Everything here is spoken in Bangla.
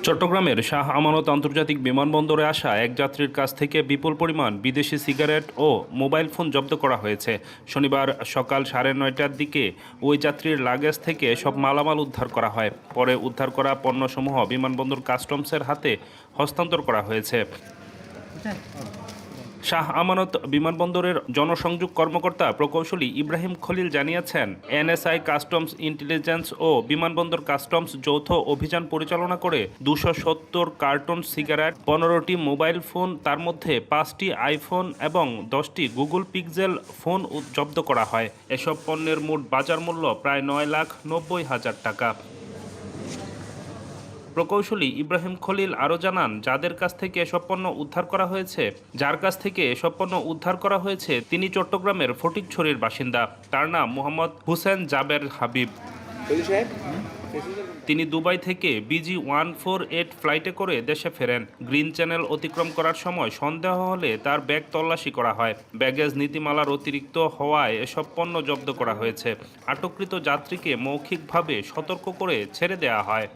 চট্টগ্রামের শাহ আমানত আন্তর্জাতিক বিমানবন্দরে আসা এক যাত্রীর কাছ থেকে বিপুল পরিমাণ বিদেশি সিগারেট ও মোবাইল ফোন জব্দ করা হয়েছে। শনিবার সকাল 9:30টার দিকে ওই যাত্রীর লাগেজ থেকে সব মালামাল উদ্ধার করা হয়। পরে উদ্ধার করা পণ্যসমূহ বিমানবন্দর কাস্টমসের হাতে হস্তান্তর করা হয়েছে। শাহ আমানত বিমানবন্দরের জনসংযোগ কর্মকর্তা প্রকৌশলী ইব্রাহিম খলিল জানিয়েছেন, এনএসআই কাস্টমস ইন্টেলিজেন্স ও বিমানবন্দর কাস্টমস যৌথ অভিযান পরিচালনা করে 270 কার্টন সিগারেট, 15টি মোবাইল ফোন, তার মধ্যে 5টি আইফোন এবং 10টি গুগল পিক্সেল ফোন জব্দ করা হয়। এসব পণ্যের মোট বাজার মূল্য প্রায় 9,90,000 টাকা। প্রকৌশলী ইব্রাহিম খলিল আরও জানান, যার কাছ থেকে এসব পণ্য উদ্ধার করা হয়েছে তিনি চট্টগ্রামের ফটিকছড়ির বাসিন্দা। তার নাম মোহাম্মদ হুসেন জাবের হাবিব। তিনি দুবাই থেকে BG-148 ফ্লাইটে করে দেশে ফেরেন। গ্রিন চ্যানেল অতিক্রম করার সময় সন্দেহ হলে তার ব্যাগ তল্লাশি করা হয়। ব্যাগেজ নীতিমালার অতিরিক্ত হওয়ায় এসব পণ্য জব্দ করা হয়েছে। আটককৃত যাত্রীকে মৌখিকভাবে সতর্ক করে ছেড়ে দেওয়া হয়।